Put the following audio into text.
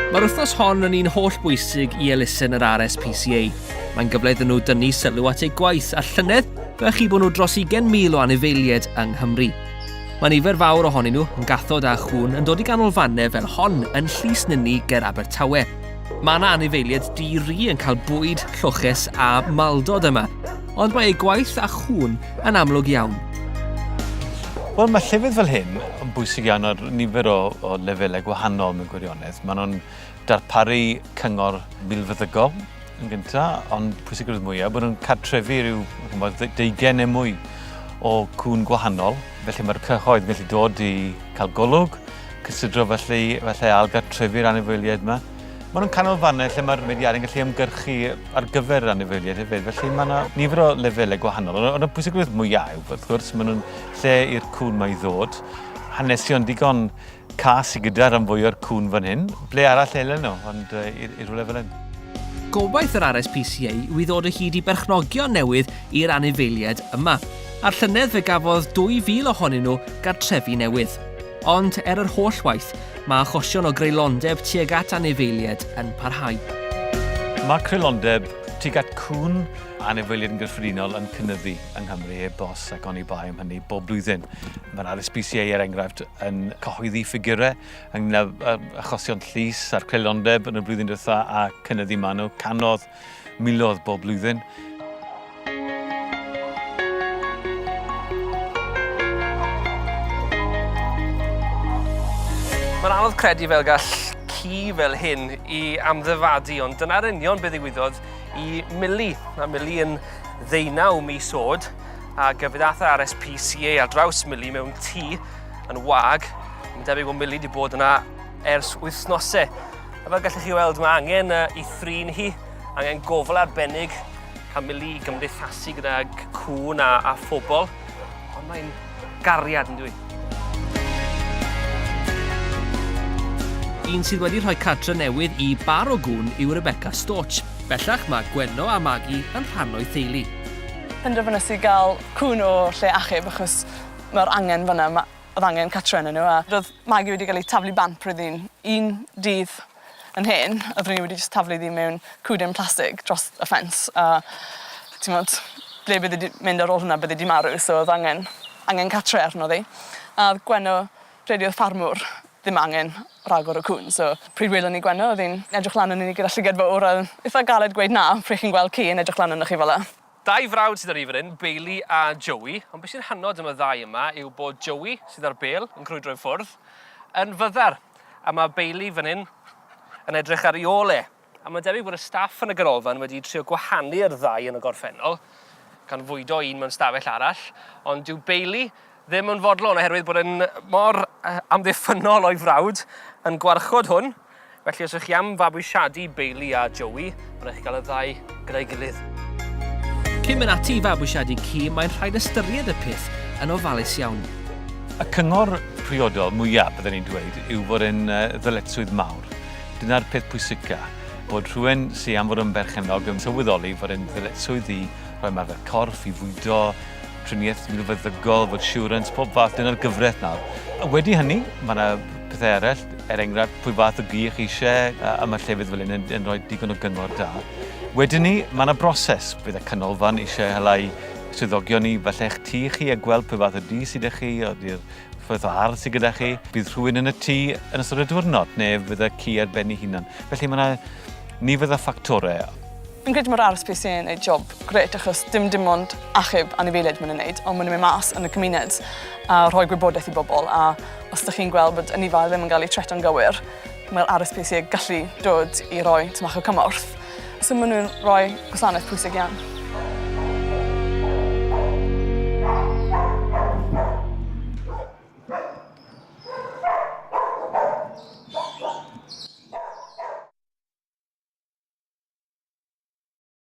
Mae'r wythnos hon yn un holl bwysig i elusen yr RSPCA. Mae'n gyfle iddyn nhw dynnu sylw at eu gwaith a llynedd fe chi bod nhw dros 20,000 o anifeiliaid yng Nghymru. Mae nifer fawr ohonyn nhw yn gathod a chwn yn dod i ganolfannau fel hon yn Llys Nynni ger Abertawe. Mae yna anifeiliaid di-ri yn cael bwyd, llwchus a maldod yma, ond mae eu gwaith a chwn yn amlwg iawn. Wel, mae llefydd fel hyn yn bwysig iawn ar nifer o lefelau gwahanol mewn gwirionedd. Maen nhw'n darparu cyngor milfeddygol yn gyntaf, ond pwysig yw'r mwyaf bod nhw'n cartrefu rhyw 20 neu mwy o cwn gwahanol. Felly mae'r cyhoedd yn gallu dod i cael golwg, cysidro felly ail-gartrefu'r anifeiliaid yma. Maen nhw'n canolfannau lle mae'r mediadau'n gallu ymgyrchu ar gyfer yr anifeiliaid hefyd, felly mae yna nifer o lefelau gwahanol. Ond y pwysigrwydd mwyaf, wrth gwrs, maen nhw'n lle i'r cwn mae i ddod. Hanesion digon cas i gyda'r rhan fwy o'r cwn fan hyn. Ble arall elen nhw, ond i'r rhywle fel hyn. Gobaith yr RSPCA yw i ddod o hyd i berchnogion newydd i'r anifeiliaid yma. A'r llynedd fe gafodd 2,000 ohonyn nhw gartrefi newydd. Ond yr holl waith, mae achosion o greulondeb tuag at anifeiliaid yn parhau. Mae creulondeb tuag at cwn anifeiliaid yn gyffredinol yn cynyddu yng Nghymru e-bos ac oni bai am hynny bob blwyddyn. Mae'r RSPCA enghraifft yn cyhoeddi ffigurau ynglŷn â achosion llys a'r creulondeb yn y blwyddyn diwethaf a cynyddu maen nhw canodd miloedd bob blwyddyn. Mae'n anodd credu fel gall ci fel hyn i amddyfadu, ond dyna'r union beth ddigwyddodd i Mili. Mae Mili yn 19 mis oed, a gyfedaeth yr RSPCA ar draws Mili mewn tŷ yn wag. Mae'n debyg bod Mili wedi bod yna ers wythnosau. A fel gallwch chi weld, mae angen i thrin hi, angen gofal arbennig, cael Mili i gymdeithasu gyda cwn a phobl, ond mae'n gariad yn dweud. Un sydd wedi rhoi cadre newydd i bar o gwn yw Rebecca Storch. Bellach mae Gwenno a Magi yn rhan o'i theulu. Penderfynais i gael cwn o lle achub achos mae'r angen fyna, oedd angen catre yn nhw. Roedd Magi wedi cael ei taflu bant pryd un dydd yn hyn, oedd ni wedi just taflu ddi mewn cwdyn plastig dros y ffens. A ti'n modd, ble bydde wedi mynd ar ôl hwnna bydde wedi marw, so oedd angen catre arno ddi. A Gwenno, rediodd ffarmwr, ddim angen ragor o cwn, so pryd welon ni Gwenno, oedd hi'n edrych lan yn ni gyda llygad fawr, a eitha galed gweud na, pryd chi'n gweld ci yn edrych lan yn chi fel e. Dau frawd sydd ar ei fan hyn, Bailey a Joey, ond beth sy'n hynod am y ddau yma yw bod Joey, sydd ar bêl yn crwydro i ffwrdd, yn fyddar, a mae Bailey fan hyn yn edrych ar ei ole. A mae'n debyg bod y staff yn y ganolfan wedi trio gwahanu'r ddau yn y gorffennol, gan fwydo un mewn stafell arall, ond dyw Bailey ddim yn fodlon oherwydd bod yn mor amddiffynol o'i frawd yn gwarchod hwn. Felly os ydych chi am fabwysiadu Bailey a Joey, mae'n eich cael y ddau gyda'i gilydd. Cyn mynd ati i fabwysiadu ci, mae'n rhaid ystyried y peth yn ofalus iawn. Y cyngor priodol mwyaf, byddwn ni'n dweud, yw bod yn ddyletswydd mawr. Dyna'r peth pwysica, bod rhywun sy'n am fod yn berchenog yn sylweddoli fod yn ddyletswydd i roi ymarfer corff, i fwydo, triniaeth milfeddygol, fod siwrans, pob fath, dyna'r gyfraith nawr. Wedi hynny, mae yna pethau eraill, enghraifft pwy fath o gych eisiau, a mae llefydd fel hyn yn rhoi digon o gyngor da. Wedyn ni, mae yna broses, bydd y canolfan eisiau helai swyddogion ni, falle eich tŷ chi a gweld pwy fath o dŷ sydd â chi, ydy'r ffordd o ardd sydd gyda chi. Bydd rhywun yn y tŷ yn ystod y diwrnod, neu fydd y ci ar ben ei hunan. Felly mae yna nifer o ffactorau. Fi'n credu mae'r RSPCA yn gwneud job gret achos dim ond achub anifeiliaid maen nhw'n gwneud, ond maen nhw'n mynd mas yn y cymuned a rhoi gwybodaeth i bobl. A os ydych chi'n gweld bod anifail ddim yn cael ei treto'n gywir, mae'r RSPCA gallu dod i roi tymach o cymorth. So maen nhw'n rhoi gwasanaeth pwysig iawn.